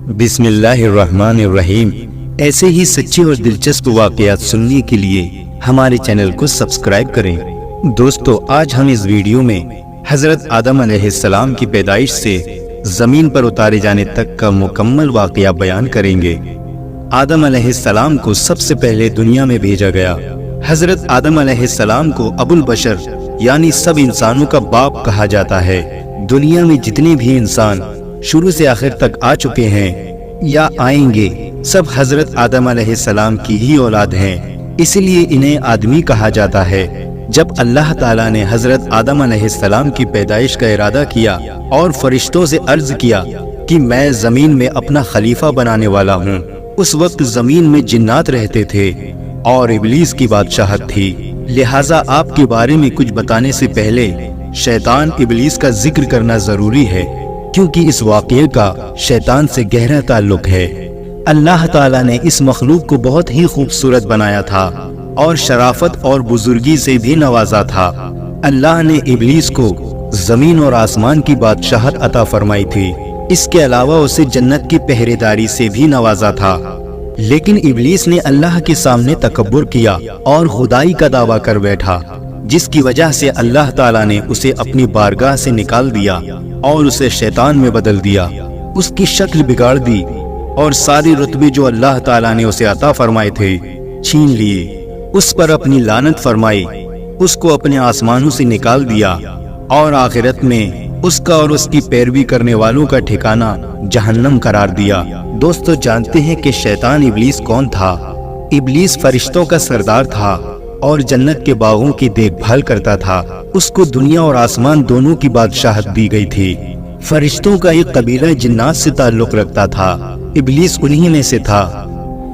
بسم اللہ الرحمن الرحیم۔ ایسے ہی سچے اور دلچسپ واقعات سننے کے لیے ہمارے چینل کو سبسکرائب کریں۔ دوستو، آج ہم اس ویڈیو میں حضرت آدم علیہ السلام کی پیدائش سے زمین پر اتارے جانے تک کا مکمل واقعہ بیان کریں گے۔ آدم علیہ السلام کو سب سے پہلے دنیا میں بھیجا گیا۔ حضرت آدم علیہ السلام کو ابو البشر یعنی سب انسانوں کا باپ کہا جاتا ہے۔ دنیا میں جتنے بھی انسان شروع سے آخر تک آ چکے ہیں یا آئیں گے، سب حضرت آدم علیہ السلام کی ہی اولاد ہیں، اس لیے انہیں آدمی کہا جاتا ہے۔ جب اللہ تعالیٰ نے حضرت آدم علیہ السلام کی پیدائش کا ارادہ کیا اور فرشتوں سے عرض کیا کہ میں زمین میں اپنا خلیفہ بنانے والا ہوں، اس وقت زمین میں جنات رہتے تھے اور ابلیس کی بادشاہت تھی، لہٰذا آپ کے بارے میں کچھ بتانے سے پہلے شیطان ابلیس کا ذکر کرنا ضروری ہے، کیونکہ اس واقعے کا شیطان سے گہرا تعلق ہے۔ اللہ تعالیٰ نے اس مخلوق کو بہت ہی خوبصورت بنایا تھا اور شرافت اور بزرگی سے بھی نوازا تھا۔ اللہ نے ابلیس کو زمین اور آسمان کی بادشاہت عطا فرمائی تھی، اس کے علاوہ اسے جنت کی پہرے داری سے بھی نوازا تھا، لیکن ابلیس نے اللہ کے سامنے تکبر کیا اور خدائی کا دعویٰ کر بیٹھا، جس کی وجہ سے اللہ تعالیٰ نے اسے اپنی بارگاہ سے نکال دیا اور اسے شیطان میں بدل دیا، اس کی شکل بگاڑ دی اور سارے رتبے جو اللہ تعالیٰ نے اسے عطا فرمائے تھے چھین لیے، اس پر اپنی لعنت فرمائی، اس کو اپنے آسمانوں سے نکال دیا اور آخرت میں اس کا اور اس کی پیروی کرنے والوں کا ٹھکانہ جہنم قرار دیا۔ دوستو، جانتے ہیں کہ شیطان ابلیس کون تھا؟ ابلیس فرشتوں کا سردار تھا اور جنت کے باغوں کی دیکھ بھال کرتا تھا۔ اس کو دنیا اور آسمان دونوں کی بادشاہت دی گئی تھی۔ فرشتوں کا ایک قبیلہ جنات سے تعلق رکھتا تھا، ابلیس انہی میں سے تھا۔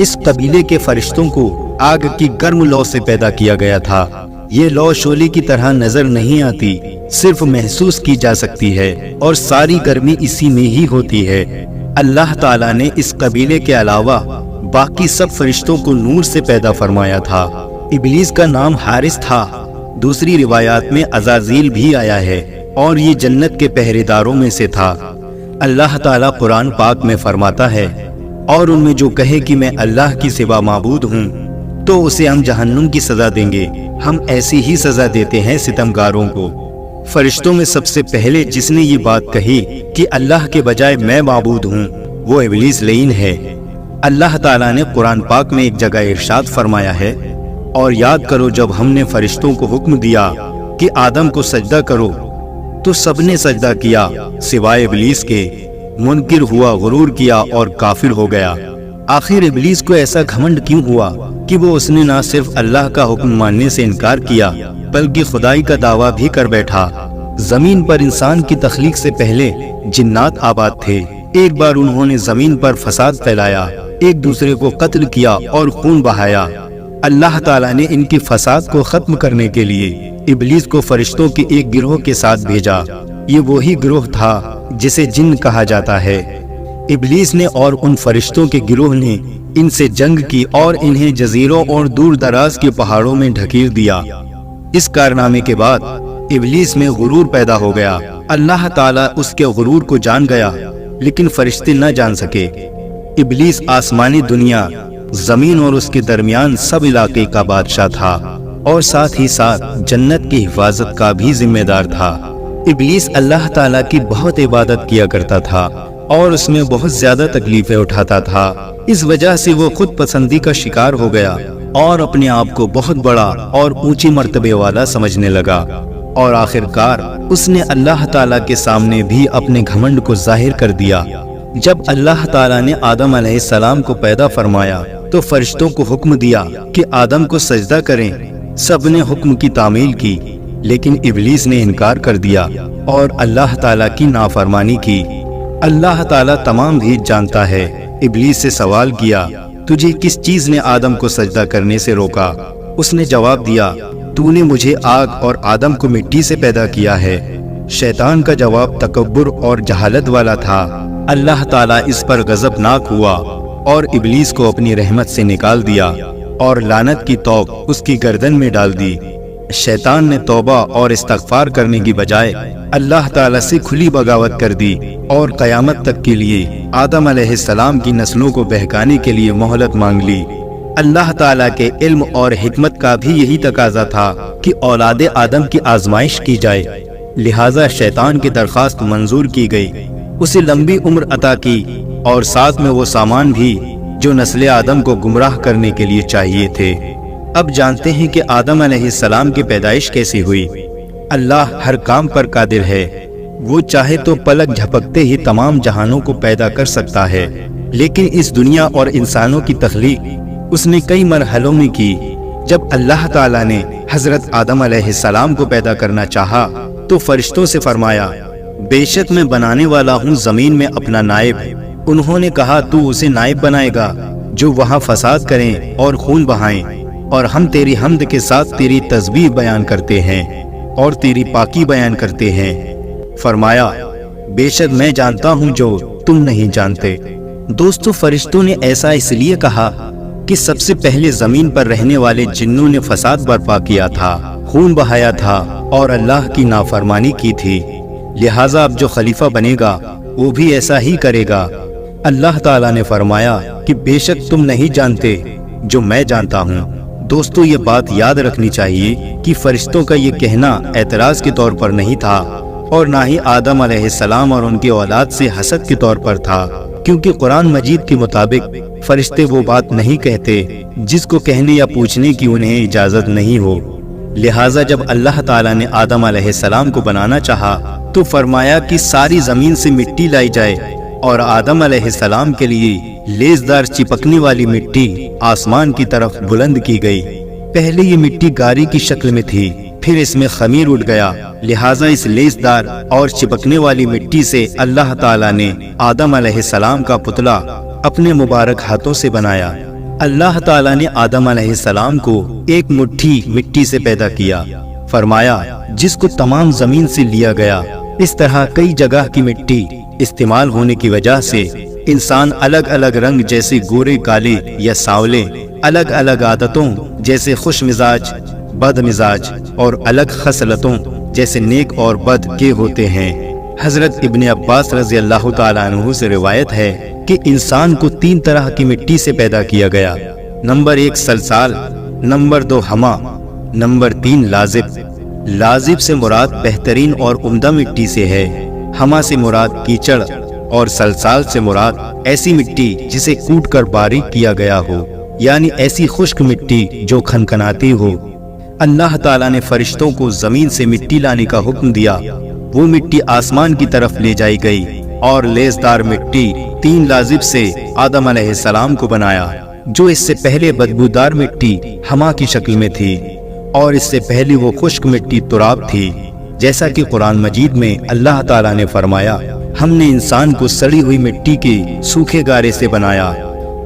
اس قبیلے کے فرشتوں کو آگ کی گرم لو سے پیدا کیا گیا تھا۔ یہ لو شعلے کی طرح نظر نہیں آتی، صرف محسوس کی جا سکتی ہے اور ساری گرمی اسی میں ہی ہوتی ہے۔ اللہ تعالیٰ نے اس قبیلے کے علاوہ باقی سب فرشتوں کو نور سے پیدا فرمایا تھا۔ ابلیس کا نام حارث تھا، دوسری روایات میں عزازیل بھی آیا ہے اور یہ جنت کے پہرے داروں میں سے تھا۔ اللہ تعالیٰ قرآن پاک میں فرماتا ہے، اور ان میں جو کہے کہ میں اللہ کی سوا معبود ہوں تو اسے ہم جہنم کی سزا دیں گے، ہم ایسی ہی سزا دیتے ہیں ستمگاروں کو۔ فرشتوں میں سب سے پہلے جس نے یہ بات کہی کہ اللہ کے بجائے میں معبود ہوں، وہ ابلیس لعین ہے۔ اللہ تعالیٰ نے قرآن پاک میں ایک جگہ ارشاد فرمایا ہے، اور یاد کرو جب ہم نے فرشتوں کو حکم دیا کہ آدم کو سجدہ کرو تو سب نے سجدہ کیا سوائے ابلیس کے، منکر ہوا، غرور کیا اور کافر ہو گیا۔ آخر ابلیس کو ایسا گھمنڈ کیوں ہوا کہ وہ اس نے نہ صرف اللہ کا حکم ماننے سے انکار کیا بلکہ خدائی کا دعویٰ بھی کر بیٹھا۔ زمین پر انسان کی تخلیق سے پہلے جنات آباد تھے۔ ایک بار انہوں نے زمین پر فساد پھیلایا، ایک دوسرے کو قتل کیا اور خون بہایا۔ اللہ تعالیٰ نے ان کی فساد کو ختم کرنے کے لیے ابلیس کو فرشتوں کے ایک گروہ کے ساتھ بھیجا۔ یہ وہی گروہ تھا جسے جن کہا جاتا ہے۔ ابلیس نے اور ان فرشتوں کے گروہ نے ان سے جنگ کی اور انہیں جزیروں اور دور دراز کے پہاڑوں میں ڈھکیل دیا۔ اس کارنامے کے بعد ابلیس میں غرور پیدا ہو گیا۔ اللہ تعالیٰ اس کے غرور کو جان گیا، لیکن فرشتے نہ جان سکے۔ ابلیس آسمانی دنیا، زمین اور اس کے درمیان سب علاقے کا بادشاہ تھا اور ساتھ ہی ساتھ جنت کی حفاظت کا بھی ذمہ دار تھا۔ ابلیس اللہ تعالیٰ کی بہت عبادت کیا کرتا تھا اور اس میں بہت زیادہ تکلیفیں اٹھاتا تھا۔ اس وجہ سے وہ خود پسندی کا شکار ہو گیا اور اپنے آپ کو بہت بڑا اور اونچی مرتبے والا سمجھنے لگا، اور آخر کار اس نے اللہ تعالیٰ کے سامنے بھی اپنے گھمنڈ کو ظاہر کر دیا۔ جب اللہ تعالیٰ نے آدم علیہ السلام کو پیدا فرمایا تو فرشتوں کو حکم دیا کہ آدم کو سجدہ کریں۔ سب نے حکم کی تعمیل کی، لیکن ابلیس نے انکار کر دیا اور اللہ تعالیٰ کی نافرمانی کی۔ اللہ تعالیٰ تمام بھید جانتا ہے۔ ابلیس سے سوال کیا، تجھے کس چیز نے آدم کو سجدہ کرنے سے روکا؟ اس نے جواب دیا، تو نے مجھے آگ اور آدم کو مٹی سے پیدا کیا ہے۔ شیطان کا جواب تکبر اور جہالت والا تھا۔ اللہ تعالیٰ اس پر غضبناک ہوا اور ابلیس کو اپنی رحمت سے نکال دیا اور لعنت کی توق اس کی گردن میں ڈال دی۔ शैतान ने तौबा और इस्तगफार करने की बजाय अल्लाह ताला से खुली बगावत कर दी और क़यामत तक के लिए आदम अलैहिस्सलाम की नस्लों को बहकाने के लिए मोहलत मांग ली। अल्लाह ताला के इल्म और हिकमत का भी यही तकाजा था कि औलाद आदम की आजमाइश की जाए, लिहाजा शैतान की दरख्वास्त मंजूर की गई, उसे लंबी उम्र अता की और साथ में वो सामान भी जो नस्ल आदम को गुमराह करने के लिए चाहिए थे। अब जानते हैं कि आदम अलैहिस्सलाम की पैदाइश कैसी हुई। अल्लाह हर काम पर कादिर है, वो चाहे तो पलक झपकते ही तमाम जहानों को पैदा कर सकता है, लेकिन इस दुनिया और इंसानों की तख्लीक उसने कई मरहलों में की। जब अल्लाह ताला ने हजरत आदम अलैहिस्सलाम को पैदा करना चाहा तो फरिश्तों से फरमाया, बेशक मैं बनाने वाला हूँ जमीन में अपना नायब। उन्होंने कहा, तू उसे नायब बनाएगा जो वहाँ फसाद करें और खून बहाएं, और हम तेरी हम्द के साथ तेरी तस्बीह बयान करते हैं और तेरी पाकी बयान करते हैं। फरमाया, बेशक मैं जानता हूँ जो तुम नहीं जानते। दोस्तों, फरिश्तों ने ऐसा इसलिए कहा कि सबसे पहले जमीन पर रहने वाले जिन्नों ने फसाद बर्पा किया था, खून बहाया था और अल्लाह की नाफरमानी की थी, लिहाजा अब जो खलीफा बनेगा वो भी ऐसा ही करेगा। अल्लाह ताला ने फरमाया कि बेशक तुम नहीं जानते जो मैं जानता हूँ। दोस्तों, ये बात याद रखनी चाहिए कि फरिश्तों का ये कहना एतराज के तौर पर नहीं था और ना ही आदम अलैहिस्सलाम और उनके औलाद से हसद के तौर पर था, क्योंकि कुरान मजीद के मुताबिक फरिश्ते वो बात नहीं कहते जिसको कहने या पूछने की उन्हें इजाजत नहीं हो। लिहाजा जब अल्लाह ताला ने आदम अलैहिस्सलाम को बनाना चाहा तो फरमाया कि सारी जमीन से मिट्टी लाई जाए और आदम अलैहिस्सलाम के लिए लेजदार चिपकने वाली मिट्टी आसमान की तरफ बुलंद की गई। पहले ये मिट्टी गारी की शक्ल में थी, फिर इसमें खमीर उठ गया, लिहाजा इस लेजदार और चिपकने वाली मिट्टी से अल्लाह ताला ने आदम अलैहिस्सलाम का पुतला अपने मुबारक हाथों से बनाया। अल्लाह ताला ने आदम अलैहिस्सलाम को एक मुट्ठी मिट्टी से पैदा किया, फरमाया जिसको तमाम जमीन से लिया गया। इस तरह कई जगह की मिट्टी इस्तेमाल होने की वजह से इंसान अलग अलग रंग जैसे गोरे काले या सांवले, अलग अलग आदतों जैसे खुश मिजाज बद मिजाज और अलग खसलतों जैसे नेक और बद के होते हैं। हजरत इब्ने अब्बास रज़ी अल्लाह ताला अन्हु से रिवायत है कि इंसान को 3 तरह की मिट्टी से पैदा किया गया। नंबर 1 सलसाल, नंबर 2 हमा, नंबर 3 लाजिब। लाजिब से मुराद बेहतरीन और उम्दा मिट्टी से है, हमा से मुराद कीचड़ और सलसाल से मुराद ऐसी मिट्टी जिसे कूट कर बारीक किया गया हो, यानी ऐसी खुश्क मिट्टी जो खनखनाती हो। अल्लाह ताला ने फरिश्तों को जमीन से मिट्टी लाने का हुक्म दिया। वो मिट्टी आसमान की तरफ ले जाई गई और लेजदार मिट्टी 3 लाजिब से आदम अलैहिस्सलाम को बनाया, जो इससे पहले बदबूदार मिट्टी हमा की शक्ल में थी और इससे पहले वो खुश्क मिट्टी तुराब थी। जैसा कि कुरान मजीद में अल्लाह ताला ने फरमाया, हमने इंसान को सड़ी हुई मिट्टी के सूखे गारे से बनाया।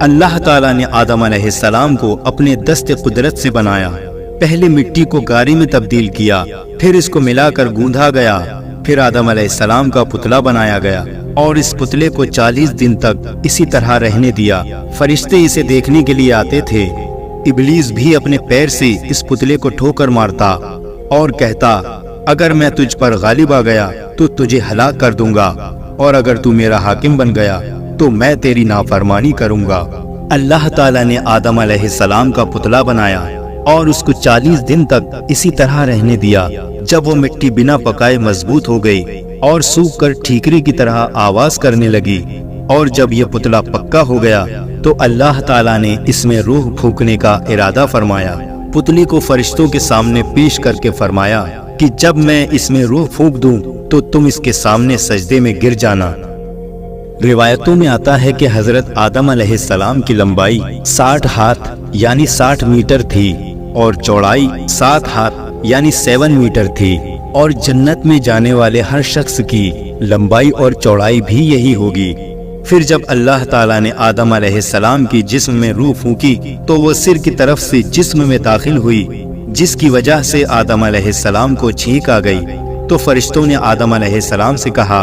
अल्लाह ताला ने आदम अलैहिस्सलाम को अपने दस्ते कुदरत से बनाया। पहले मिट्टी को गारे में तब्दील किया, फिर इसको मिलाकर गूंधा गया, फिर आदम अलैहिस्सलाम का पुतला बनाया गया और इस पुतले को 40 दिन तक इसी तरह रहने दिया। फरिश्ते इसे देखने के लिए आते थे। इब्लीस भी अपने पैर से इस पुतले को ठोकर मारता और कहता, अगर मैं तुझ पर गालिब आ गया तो तुझे हलाक कर दूंगा, और अगर तू मेरा हाकिम बन गया तो मैं तेरी नाफरमानी करूंगा। अल्लाह ताला ने आदम अलैहिस्सलाम का पुतला बनाया और उसको 40 दिन तक इसी तरह रहने दिया। जब वो मिट्टी बिना पकाए मजबूत हो गई और सूख कर ठीकरी की तरह आवाज करने लगी, और जब ये पुतला पक्का हो गया तो अल्लाह ताला ने इसमें रूह फूंकने का इरादा फरमाया। पुतली को फरिश्तों के सामने पेश करके फरमाया कि जब मैं इसमें रूह फूंक दूं तो तुम इसके सामने सजदे में गिर जाना। रिवायतों में आता है कि हजरत आदम अलैहिस्सलाम की लंबाई 60 हाथ यानी 60 मीटर थी और चौड़ाई 7 हाथ यानी 7 मीटर थी, और जन्नत में जाने वाले हर शख्स की लंबाई और चौड़ाई भी यही होगी। फिर जब अल्लाह ताला ने आदम अलैहिस्सलाम की जिस्म में रूह फूंकी तो वो सिर की तरफ से जिस्म में दाखिल हुई, जिसकी वजह से आदम अलैहिस्सलाम को छींक आ गई। तो फरिश्तों ने आदम अलैहिस्सलाम से कहा,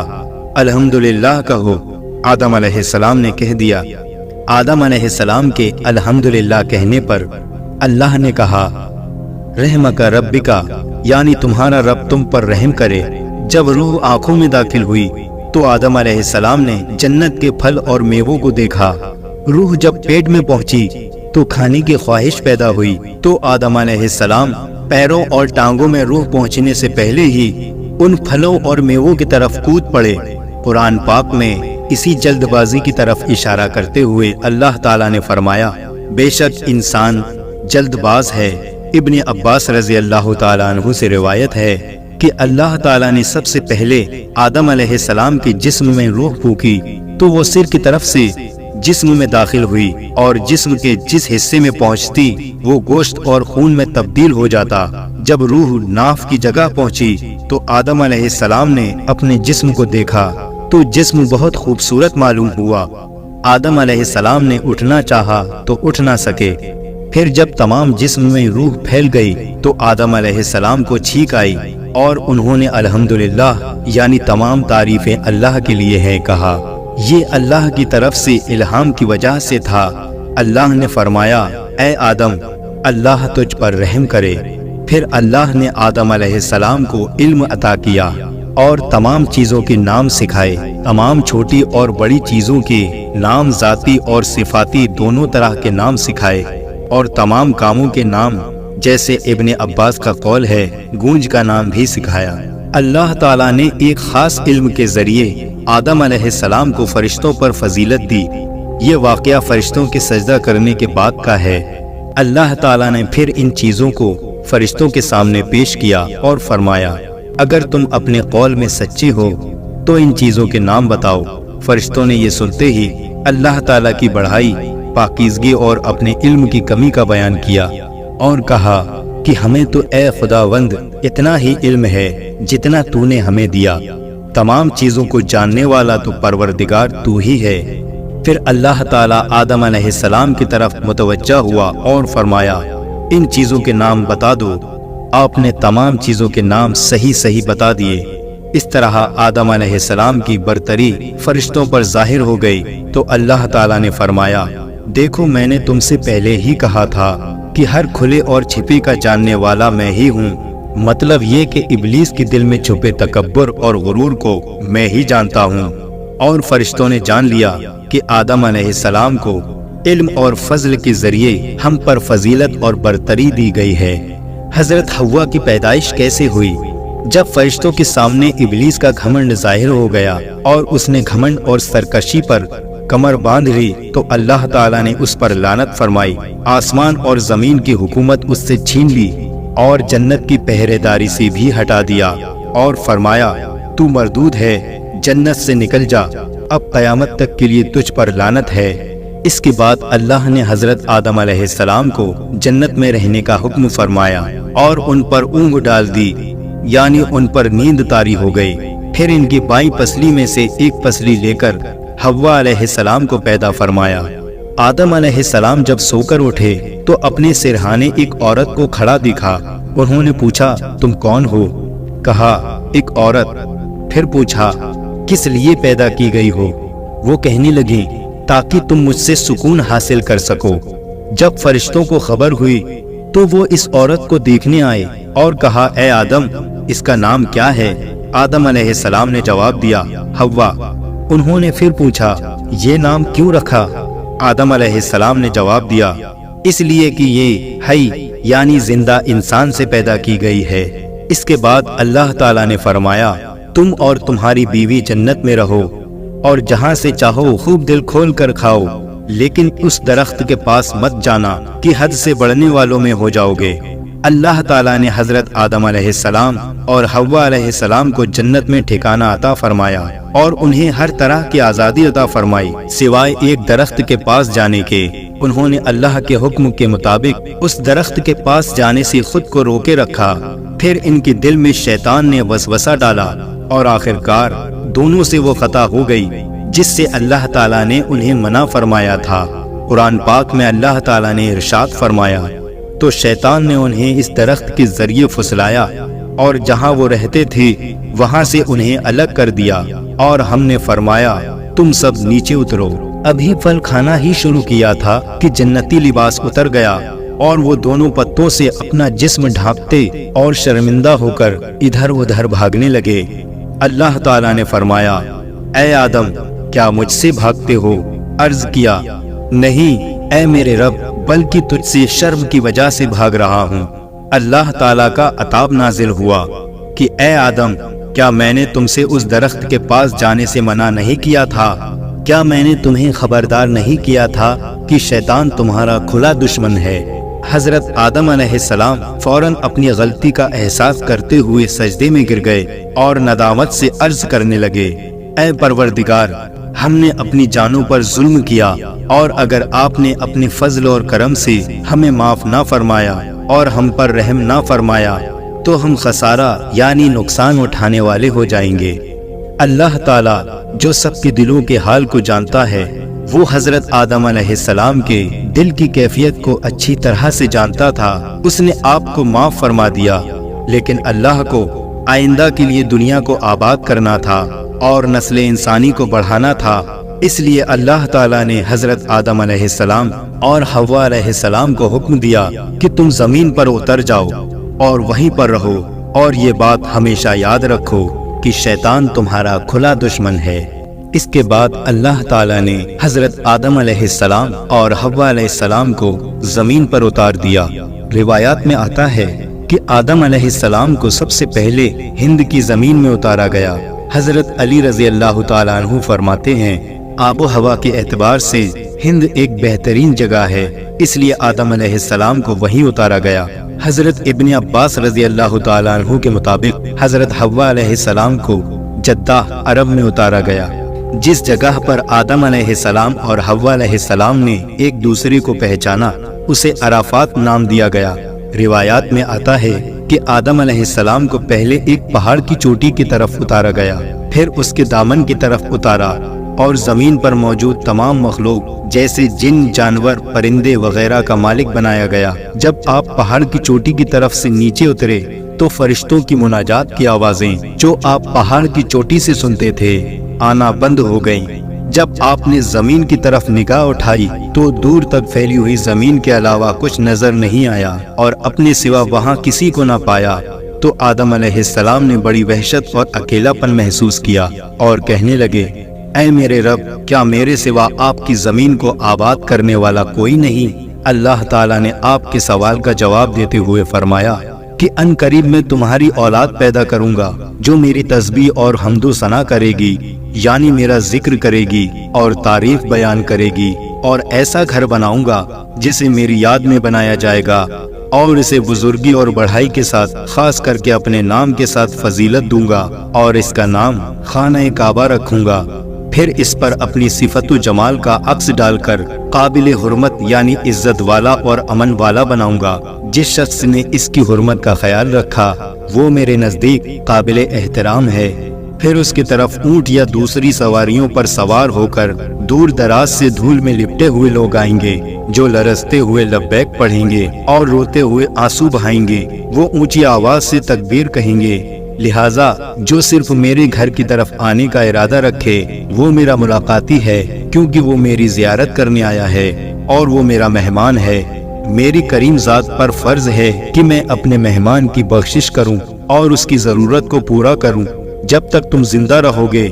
अल्हम्दुलिल्लाह कहो। आदम अलैहिस्सलाम ने कह दिया। आदम अलैहिस्सलाम के अल्हम्दुलिल्लाह कहने पर अल्लाह ने कहा, रहमक रब्बिका, यानी तुम्हारा रब तुम पर रहम करे। जब रूह आंखों में दाखिल हुई तो आदम अलैहिस्सलाम ने जन्नत के फल और मेवों को देखा। रूह जब पेट में पहुंची तो खाने की ख्वाहिश पैदा हुई तो आदम अलैहिस्सलाम पैरों और टांगों में रूह पहुंचने से पहले ही उन फलों और मेवों की तरफ कूद पड़े। कुरान पाक में इसी जल्दबाजी की तरफ इशारा करते हुए अल्लाह ताला ने फरमाया, बेशक इंसान जल्दबाज है। इब्ने अब्बास रज़ी अल्लाह ताला अन्हु से रिवायत है कि अल्लाह ताला ने सबसे पहले आदम अलैहिस्सलाम के जिस्म में रूह फूकी तो वो सिर की तरफ से जिस्म में दाखिल हुई और जिस्म के जिस हिस्से में पहुंचती वो गोश्त और खून में तब्दील हो जाता। जब रूह नाफ की जगह पहुंची तो आदम अलैहिस्सलाम ने अपने जिस्म को देखा तो जिस्म बहुत खूबसूरत मालूम हुआ। आदम अलैहिस्सलाम ने उठना चाहा तो उठ ना सके। फिर जब तमाम जिस्म में रूह फैल गई तो आदम अलैहिस्सलाम को छींक आई और उन्होंने अल्हम्दुलिल्लाह यानी तमाम तारीफें अल्लाह के लिए है कहा। ये अल्लाह की तरफ से इल्हाम की वजह से था। अल्लाह ने फरमाया, ऐ आदम, अल्लाह तुझ पर रहम करे। फिर अल्लाह ने आदम अलैहिस्सलाम को इल्म अता किया और तमाम चीजों के नाम सिखाए। तमाम छोटी और बड़ी चीजों के नाम, जाती और सिफाती दोनों तरह के नाम सिखाए और तमाम कामों के नाम, जैसे इब्ने अब्बास का कौल है, गूंज का नाम भी सिखाया। अल्लाह ताला ने एक खास इल्म के जरिए आदम अलैहिस्सलाम को फरिश्तों पर फजीलत दी। ये वाकया फरिश्तों के सजदा करने के बाद का है। अल्लाह ताला ने फिर इन चीजों को फरिश्तों के सामने पेश किया और फरमाया, अगर तुम अपने कौल में सच्चे हो तो इन चीजों के नाम बताओ। फरिश्तों ने ये सुनते ही अल्लाह ताला की बढ़ाई, पाकीज़गी और अपने इल्म की कमी का बयान किया और कहा कि हमें तो ए खुदावंद इतना ही इल्म है जितना तूने हमें दिया। तमाम चीजों को जानने वाला तो परवरदिगार तू ही है। फिर अल्लाह ताला आदम अलैहिस्सलाम की तरफ मुतवज्जा हुआ और फरमाया, इन चीजों के नाम बता दो। आपने तमाम चीजों के नाम सही सही बता दिए। इस तरह आदम अलैहिस्सलाम की बरतरी फरिश्तों पर जाहिर हो गई तो अल्लाह ताला ने फरमाया, देखो मैंने तुमसे पहले ही कहा था कि हर खुले और छिपे का जानने वाला मैं ही हूँ। मतलब ये कि इब्लीस के दिल में छुपे तकब्बुर और गुरूर को मैं ही जानता हूँ। और फरिश्तों ने जान लिया कि आदम अलैहिस्सलाम को इल्म और फजल के जरिए हम पर फजीलत और बरतरी दी गई है। हजरत हव्वा की पैदाइश कैसे हुई? जब फरिश्तों के सामने इब्लीस का घमंड जाहिर हो गया और उसने घमंड और सरकशी पर कमर बांध ली तो अल्लाह ताला ने उस पर लानत फरमाई। आसमान और जमीन की हुकूमत उससे छीन ली और जन्नत की पहरेदारी से भी हटा दिया और फरमाया, तू मरदूद है, जन्नत से निकल जा, अब क़यामत तक के लिए तुझ पर लानत है। इसके बाद अल्लाह ने हजरत आदम अलैहिस्सलाम को जन्नत में रहने का हुक्म फरमाया और उन पर ऊँघ डाल दी, यानी उन पर नींद तारी हो गई। फिर इनकी बाईं पसली में से एक पसली लेकर हव्वा अलैहिस्सलाम को पैदा फरमाया। आदम अलैहिस्सलाम जब सोकर उठे तो अपने सिरहाने एक औरत को खड़ा दिखा। उन्होंने पूछा, तुम कौन हो? कहा, एक औरत। फिर पूछा, किस लिए पैदा की गई हो? वो कहने लगी, ताकि तुम मुझसे सुकून हासिल कर सको। जब फरिश्तों को खबर हुई तो वो इस औरत को देखने आए और कहा, ए आदम, इसका नाम क्या है? आदम अलैहिस्सलाम ने जवाब दिया, हव्वा। उन्होंने फिर पूछा, ये नाम क्यों रखा? आदम अलैहिस्सलाम ने जवाब दिया, इसलिए कि ये हई यानी जिंदा इंसान से पैदा की गई है। इसके बाद अल्लाह ताला ने फरमाया, तुम और तुम्हारी बीवी जन्नत में रहो और जहाँ से चाहो खूब दिल खोल कर खाओ, लेकिन उस दरख्त के पास मत जाना कि हद से बढ़ने वालों में हो जाओगे। अल्लाह ताला ने हजरत आदम अलैहिस्सलाम और हव्वा अलैहिस्सलाम को जन्नत में ठिकाना अता फरमाया और उन्हें हर तरह की आज़ादी अता फरमाई सिवाय एक दरख्त के पास जाने के। उन्होंने अल्लाह के हुक्म के मुताबिक उस दरख्त के पास जाने से खुद को रोके रखा। फिर इनके दिल में शैतान ने वसवसा डाला और आखिरकार दोनों से वो खता हो गई जिससे अल्लाह ताला ने उन्हें मना फरमाया था। कुरान पाक में अल्लाह ताला ने इरशाद फरमाया, तो शैतान ने उन्हें इस दरख्त के जरिए फुसलाया और जहाँ वो रहते थे वहाँ से उन्हें अलग कर दिया और हमने फरमाया, तुम सब नीचे उतरो। अभी फल खाना ही शुरू किया था कि जन्नती लिबास उतर गया اور وہ دونوں پتوں سے اپنا جسم ڈھانپتے اور شرمندہ ہو کر ادھر ادھر بھاگنے لگے۔ اللہ تعالیٰ نے فرمایا، اے آدم، کیا مجھ سے بھاگتے ہو؟ عرض کیا، نہیں اے میرے رب، بلکہ تجھ سے شرم کی وجہ سے بھاگ رہا ہوں۔ اللہ تعالیٰ کا عتاب نازل ہوا کہ اے آدم، کیا میں نے تم سے اس درخت کے پاس جانے سے منع نہیں کیا تھا؟ کیا میں نے تمہیں خبردار نہیں کیا تھا کہ شیطان تمہارا کھلا دشمن ہے؟ حضرت آدم علیہ السلام فوراً اپنی غلطی کا احساس کرتے ہوئے سجدے میں گر گئے اور ندامت سے عرض کرنے لگے، اے پروردگار، ہم نے اپنی جانوں پر ظلم کیا، اور اگر آپ نے اپنے فضل اور کرم سے ہمیں معاف نہ فرمایا اور ہم پر رحم نہ فرمایا تو ہم خسارہ یعنی نقصان اٹھانے والے ہو جائیں گے۔ اللہ تعالیٰ جو سب کے دلوں کے حال کو جانتا ہے، وہ حضرت آدم علیہ السلام کے دل کی کیفیت کو اچھی طرح سے جانتا تھا۔ اس نے آپ کو معاف فرما دیا، لیکن اللہ کو آئندہ کے لیے دنیا کو آباد کرنا تھا اور نسل انسانی کو بڑھانا تھا۔ اس لیے اللہ تعالیٰ نے حضرت آدم علیہ السلام اور حوا علیہ السلام کو حکم دیا کہ تم زمین پر اتر جاؤ اور وہیں پر رہو، اور یہ بات ہمیشہ یاد رکھو کہ شیطان تمہارا کھلا دشمن ہے۔ اس کے بعد اللہ تعالیٰ نے حضرت آدم علیہ السلام اور حوا علیہ السلام کو زمین پر اتار دیا۔ روایات میں آتا ہے کہ آدم علیہ السلام کو سب سے پہلے ہند کی زمین میں اتارا گیا۔ حضرت علی رضی اللہ تعالیٰ عنہ فرماتے ہیں، آب و ہوا کے اعتبار سے ہند ایک بہترین جگہ ہے، اس لیے آدم علیہ السلام کو وہیں اتارا گیا۔ حضرت ابن عباس رضی اللہ تعالیٰ عنہ کے مطابق حضرت حوا علیہ السلام کو جدہ عرب میں اتارا گیا۔ جس جگہ پر آدم علیہ السلام اور حوا علیہ السلام نے ایک دوسرے کو پہچانا، اسے عرفات نام دیا گیا۔ روایات میں آتا ہے کہ آدم علیہ السلام کو پہلے ایک پہاڑ کی چوٹی کی طرف اتارا گیا، پھر اس کے دامن کی طرف اتارا، اور زمین پر موجود تمام مخلوق جیسے جن، جانور، پرندے وغیرہ کا مالک بنایا گیا۔ جب آپ پہاڑ کی چوٹی کی طرف سے نیچے اترے تو فرشتوں کی مناجات کی آوازیں جو آپ پہاڑ کی چوٹی سے سنتے تھے آنا بند ہو گئیں۔ جب آپ نے زمین کی طرف نگاہ اٹھائی تو دور تک پھیلی ہوئی زمین کے علاوہ کچھ نظر نہیں آیا، اور اپنے سوا وہاں کسی کو نہ پایا۔ تو آدم علیہ السلام نے بڑی وحشت اور اکیلا پن محسوس کیا اور کہنے لگے، اے میرے رب، کیا میرے سوا آپ کی زمین کو آباد کرنے والا کوئی نہیں؟ اللہ تعالیٰ نے آپ کے سوال کا جواب دیتے ہوئے فرمایا کہ ان قریب میں تمہاری اولاد پیدا کروں گا جو میری تسبیح اور حمد و ثنا کرے گی، یعنی میرا ذکر کرے گی اور تعریف بیان کرے گی، اور ایسا گھر بناؤں گا جسے میری یاد میں بنایا جائے گا، اور اسے بزرگی اور بڑھائی کے ساتھ خاص کر کے اپنے نام کے ساتھ فضیلت دوں گا، اور اس کا نام خانہ کعبہ رکھوں گا۔ پھر اس پر اپنی صفت و جمال کا عکس ڈال کر قابل حرمت یعنی عزت والا اور امن والا بناؤں گا۔ جس شخص نے اس کی حرمت کا خیال رکھا وہ میرے نزدیک قابل احترام ہے۔ پھر اس کی طرف اونٹ یا دوسری سواریوں پر سوار ہو کر دور دراز سے دھول میں لپٹے ہوئے لوگ آئیں گے جو لرزتے ہوئے لبیک پڑھیں گے اور روتے ہوئے آنسو بہائیں گے۔ وہ اونچی آواز سے تکبیر کہیں گے، لہٰذا جو صرف میرے گھر کی طرف آنے کا ارادہ رکھے وہ میرا ملاقاتی ہے، کیونکہ وہ میری زیارت کرنے آیا ہے اور وہ میرا مہمان ہے۔ میری کریم ذات پر فرض ہے کہ میں اپنے مہمان کی بخشش کروں اور اس کی ضرورت کو پورا کروں۔ جب تک تم زندہ رہو گے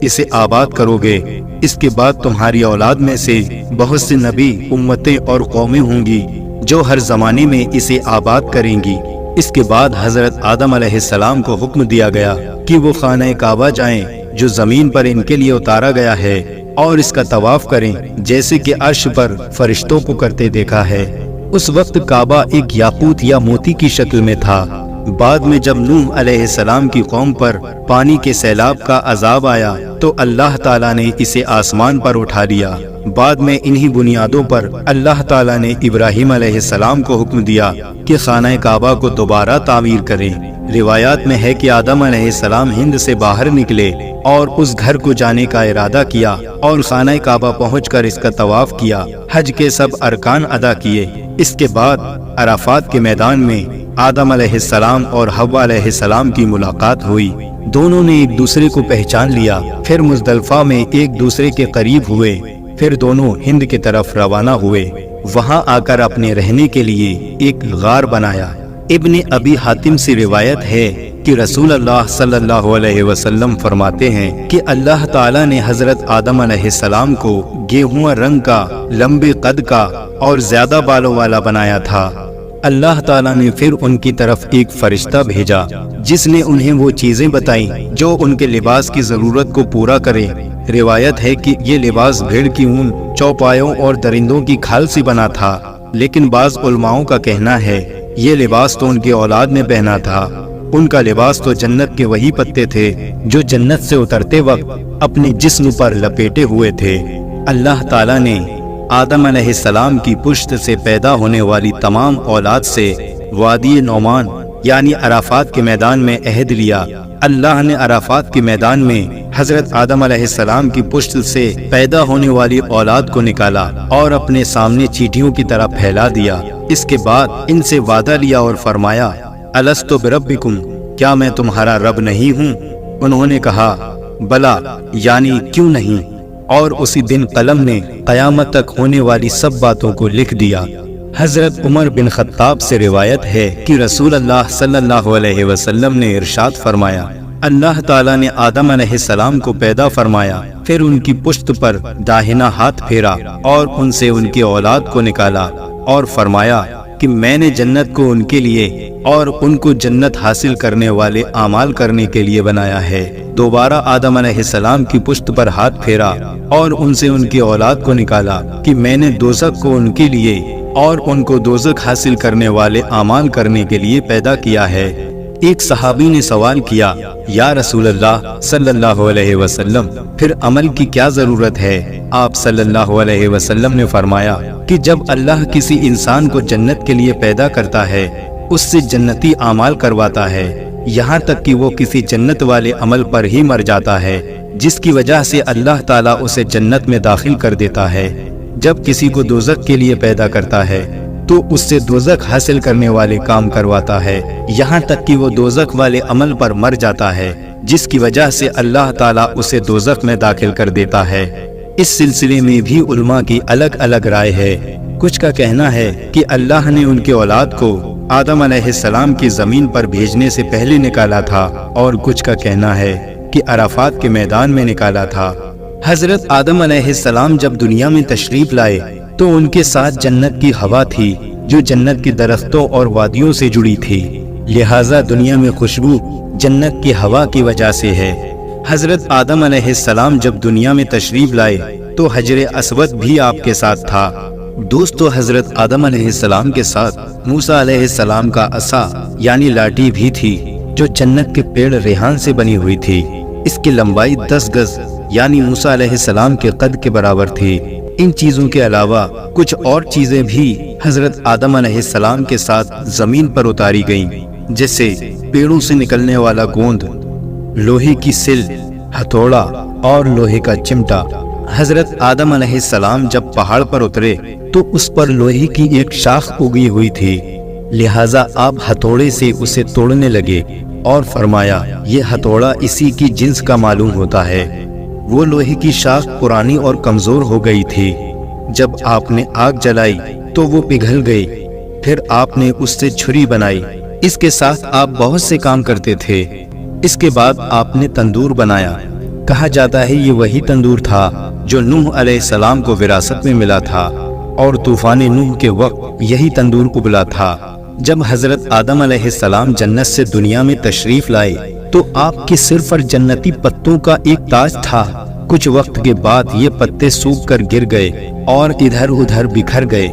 اسے آباد کرو گے۔ اس کے بعد تمہاری اولاد میں سے بہت سے نبی، امتیں اور قومیں ہوں گی جو ہر زمانے میں اسے آباد کریں گی۔ اس کے بعد حضرت آدم علیہ السلام کو حکم دیا گیا کہ وہ خانہ کعبہ جائیں جو زمین پر ان کے لیے اتارا گیا ہے، اور اس کا طواف کریں جیسے کہ عرش پر فرشتوں کو کرتے دیکھا ہے۔ اس وقت کعبہ ایک یاقوت یا موتی کی شکل میں تھا۔ بعد میں جب نوح علیہ السلام کی قوم پر پانی کے سیلاب کا عذاب آیا تو اللہ تعالیٰ نے اسے آسمان پر اٹھا لیا۔ بعد میں انہی بنیادوں پر اللہ تعالیٰ نے ابراہیم علیہ السلام کو حکم دیا کہ خانہ کعبہ کو دوبارہ تعمیر کریں۔ روایات میں ہے کہ آدم علیہ السلام ہند سے باہر نکلے اور اس گھر کو جانے کا ارادہ کیا اور خانہ کعبہ پہنچ کر اس کا طواف کیا، حج کے سب ارکان ادا کیے۔ اس کے بعد عرفات کے میدان میں آدم علیہ السلام اور حوا علیہ السلام کی ملاقات ہوئی۔ دونوں نے ایک دوسرے کو پہچان لیا، پھر مزدلفہ میں ایک دوسرے کے قریب ہوئے، پھر دونوں ہند کی طرف روانہ ہوئے۔ वहां आकर अपने रहने के लिए एक गार बनाया। इब्न अबी हातिम से रिवायत है कि रसूल अल्लाह सल्लल्लाहु अलैहि वसल्लम फरमाते हैं कि अल्लाह ताला ने हजरत आदम अलैहिस्सलाम को गेहुआ रंग का, लंबे कद का और ज्यादा बालों वाला बनाया था। अल्लाह ताला ने फिर उनकी तरफ एक फरिश्ता भेजा जिसने उन्हें वो चीजें बताई जो उनके लिबास की जरूरत को पूरा करे। रिवायत है कि ये लिबास भेड़ की ऊन, चौपायों और दरिंदों की खाल से बना था, लेकिन बाज उलमाओं का कहना है ये लिबास तो उनकी औलाद ने पहना था। उनका लिबास तो जन्नत के वही पत्ते थे जो जन्नत से उतरते वक्त अपने जिस्म पर लपेटे हुए थे। अल्लाह ताला ने आदम अलैहिस्सलाम की पुश्त से पैदा होने वाली तमाम औलाद से वादी नौमान यानी अराफात के मैदान में अहद लिया। अल्लाह ने अराफात के मैदान में हजरत आदम अलैहिस्सलाम की पुश्त से पैदा होने वाली औलाद को निकाला और अपने सामने चींटियों की तरह फैला दिया। इसके बाद इनसे वादा लिया और फरमाया, अलस्तु बिरब्बिकुम, क्या मैं तुम्हारा रब नहीं हूँ? उन्होंने कहा, बला, यानी क्यों नहीं। और उसी दिन कलम ने कयामत तक होने वाली सब बातों को लिख दिया। हजरत उमर बिन खत्ताब से रिवायत है कि रसूल अल्लाह सल्लल्लाहु अलैहि वसल्लम ने इरशाद फरमाया, अल्लाह ताला ने आदम अलैहिस्सलाम को पैदा फरमाया, फिर उनकी पुश्त पर दाहिना हाथ फेरा और उनसे उनकी औलाद को निकाला और फरमाया कि मैंने जन्नत को उनके लिए और उनको जन्नत हासिल करने वाले आमाल करने के लिए बनाया है। दोबारा आदम अलैहिस्सलाम की पुश्त पर हाथ फेरा और उनसे उनकी औलाद को निकाला कि मैंने दोज़ख को उनके लिए और उनको दोज़ख हासिल करने वाले आमाल करने के लिए पैदा किया है। एक सहाबी ने सवाल किया, या रसूल अल्लाह सल्लल्लाहु अलैहि वसल्लम, फिर अमल की क्या जरूरत है? आप सल्लल्लाहु अलैहि वसल्लम ने फरमाया कि जब अल्लाह किसी इंसान को जन्नत के लिए पैदा करता है, उससे जन्नती आमाल करवाता है, यहाँ तक कि वो किसी जन्नत वाले अमल पर ही मर जाता है, जिसकी वजह से अल्लाह ताला उसे जन्नत में दाखिल कर देता है। जब किसी को दोज़ख के लिए पैदा करता है तो उससे दोज़ख हासिल करने वाले काम करवाता है, यहाँ तक कि वो दोज़ख वाले अमल पर मर जाता है, जिसकी वजह से अल्लाह ताला उसे दोज़ख में दाखिल कर देता है। इस सिलसिले में भी उलमा की अलग अलग राय है। कुछ का कहना है कि अल्लाह ने उनके औलाद को आदम अलैहिस्सलाम की जमीन पर भेजने से पहले निकाला था, और कुछ का कहना है कि अराफात के मैदान में निकाला था। हजरत आदम अलैहिस्सलाम जब दुनिया में तशरीफ लाए तो उनके साथ जन्नत की हवा थी जो जन्नत के दरख्तों और वादियों से जुड़ी थी, लिहाजा दुनिया में खुशबू जन्नत की हवा की वजह से है। हजरत आदम अलैहिस्सलाम जब दुनिया में तशरीफ लाए तो हजर अस्वद भी आपके साथ था। दोस्तों, हजरत आदम अलैहिस्सलाम के साथ मूसा अलैहिस्सलाम का असा यानी लाठी भी थी जो जन्नत के पेड़ रेहान से बनी हुई थी। इसकी लंबाई 10 गज यानी मूसा अलैहिस्सलाम के कद के बराबर थी। इन चीजों के अलावा कुछ और चीजें भी हजरत आदम अलैहिस्सलाम के साथ जमीन पर उतारी गईं, जैसे पेड़ों से निकलने वाला गोंद, लोहे की सिल, हथौड़ा और लोहे का चिमटा। हजरत आदम अलैहिस्सलाम जब पहाड़ पर उतरे तो उस पर लोहे की एक शाख उगी हुई थी, लिहाजा आप हथौड़े से उसे तोड़ने लगे और फरमाया, ये हथौड़ा इसी की जिन्स का मालूम होता है। वो लोहे की शाख पुरानी और कमजोर हो गई थी। जब आपने आग जलाई तो वो पिघल गई। फिर आपने उससे छुरी बनाई। इसके साथ आप बहुत से काम करते थे। इसके बाद आपने तंदूर बनाया। कहा जाता है ये वही तंदूर था जो नूह अलैहिस्सलाम को विरासत में मिला था, और तूफान नूह के वक्त यही तंदूर उबला था। जब हजरत आदम अलैहिस्सलाम जन्नत से दुनिया में तशरीफ लाए तो आपके सिर पर जन्नती पत्तों का एक ताज था। कुछ वक्त के बाद ये पत्ते सूख कर गिर गए और इधर उधर बिखर गए,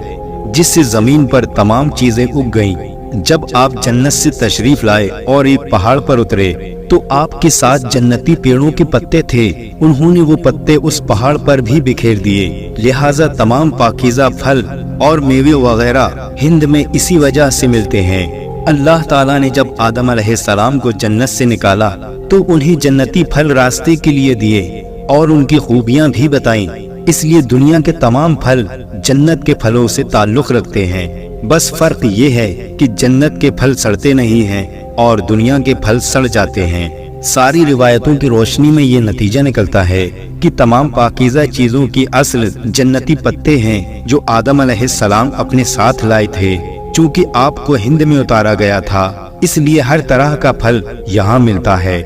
जिससे जमीन पर तमाम चीजें उग गईं। जब आप जन्नत से तशरीफ लाए और एक पहाड़ पर उतरे तो आपके साथ जन्नती पेड़ों के पत्ते थे। उन्होंने वो पत्ते उस पहाड़ पर भी बिखेर दिए। लिहाजा तमाम पाकीज़ा फल और मेवे वगैरह हिंद में इसी वजह से मिलते हैं। अल्लाह ताला ने जब आदम अलैहिस्सलाम को जन्नत से निकाला तो उन्हें जन्नती फल रास्ते के लिए दिए और उनकी खूबियां भी बताईं। इसलिए दुनिया के तमाम फल जन्नत के फलों से ताल्लुक रखते हैं। बस फर्क ये है कि जन्नत के फल सड़ते नहीं हैं और दुनिया के फल सड़ जाते हैं। सारी रिवायतों की रोशनी में ये नतीजा निकलता है कि तमाम पाकीज़ा चीजों की असल जन्नती पत्ते हैं जो आदम अलैहिस्सलाम अपने साथ लाए थे। चूंकि आपको हिंद में उतारा गया था, इसलिए हर तरह का फल यहाँ मिलता है।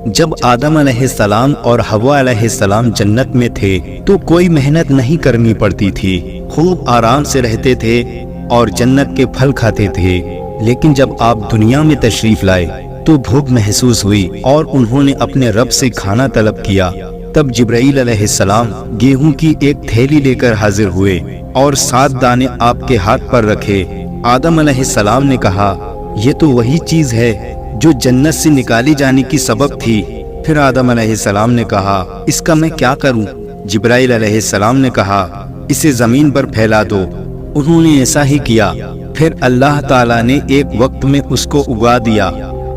जब आदम अलैहिस्सलाम और हवा अलैहिस्सलाम जन्नत में थे तो कोई मेहनत नहीं करनी पड़ती थी, खूब आराम से रहते थे और जन्नत के फल खाते थे। लेकिन जब आप दुनिया में तशरीफ लाए तो भूख महसूस हुई और उन्होंने अपने रब से खाना तलब किया। तब जिब्राईल अलैहिस्सलाम गेहूं की एक थैली लेकर हाजिर हुए और 7 दाने आपके हाथ पर रखे। आदम अलैहिस्सलाम ने कहा, ये तो वही चीज है जो जन्नत से निकाली जाने की सबब थी। फिर आदम अलैहिस्सलाम ने कहा, इसका मैं क्या करूं? जिब्राईल अलैहिस्सलाम ने कहा, इसे जमीन पर फैला दो। उन्होंने ऐसा ही किया। फिर अल्लाह ताला ने एक वक्त में उसको उगा दिया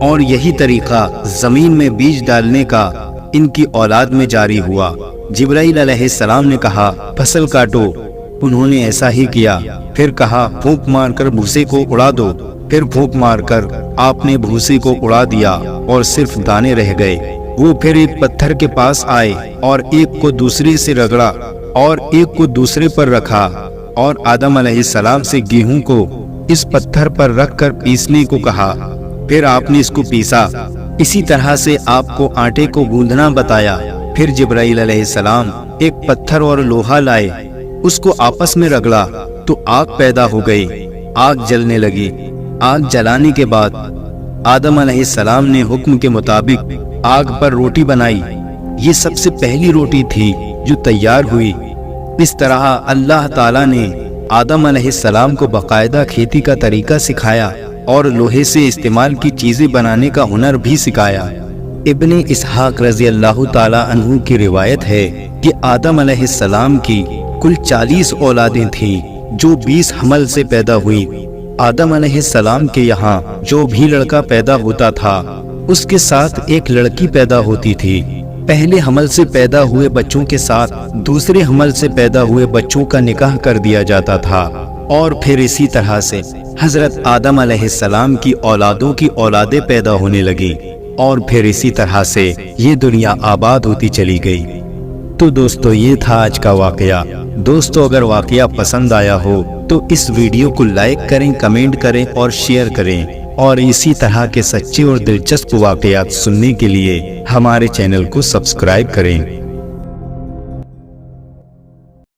और यही तरीका जमीन में बीज डालने का इनकी औलाद में जारी हुआ। जिब्राईल अलैहिस्सलाम ने कहा, फसल काटो। उन्होंने ऐसा ही किया। फिर कहा, फूंक मारकर भूसे को उड़ा दो। फिर फूंक मारकर आपने भूसे को उड़ा दिया और सिर्फ दाने रह गए। वो फिर एक पत्थर के पास आए और एक को दूसरे से रगड़ा और एक को दूसरे पर रखा और आदम अलैहिस्सलाम से गेहूं को इस पत्थर पर रखकर पीसने को कहा। फिर आपने इसको पीसा। इसी तरह से आपको आटे को गूंदना बताया। फिर जिब्राईल अलैहिस्सलाम एक पत्थर और लोहा लाए, उसको आपस में रगड़ा तो आग पैदा हो गई। आग जलने लगी। आग जलाने के बाद आदम अलैहिस्सलाम ने हुक्म के मुताबिक आग पर रोटी बनाई। ये सबसे पहली रोटी थी जो तैयार हुई। इस तरह अल्लाह ताला ने आदम अलैहिस्सलाम को बाकायदा खेती का तरीका सिखाया और लोहे से इस्तेमाल की चीजें बनाने का हुनर भी सिखाया। इब्ने इसहाक रज़ी अल्लाह ताला अन्हु की रिवायत है कि आदम अलैहिस्सलाम की कुल 40 औलादें थीं जो 20 हमल से पैदा हुई। आदम अलैहिस्सलाम के यहाँ जो भी लड़का पैदा होता था उसके साथ एक लड़की पैदा होती थी। पहले हमल से पैदा हुए बच्चों के साथ दूसरे हमल से पैदा हुए बच्चों का निकाह कर दिया जाता था और फिर इसी तरह से हजरत आदम अलैहिस्सलाम की औलादों की औलादें पैदा होने लगी और फिर इसी तरह से ये दुनिया आबाद होती चली गई। तो दोस्तों, ये था आज का वाकया। दोस्तों, अगर वाकया पसंद आया हो तो इस वीडियो को लाइक करें, कमेंट करें और शेयर करें और इसी तरह के सच्चे और दिलचस्प वाकयात सुनने के लिए हमारे चैनल को सब्सक्राइब करें।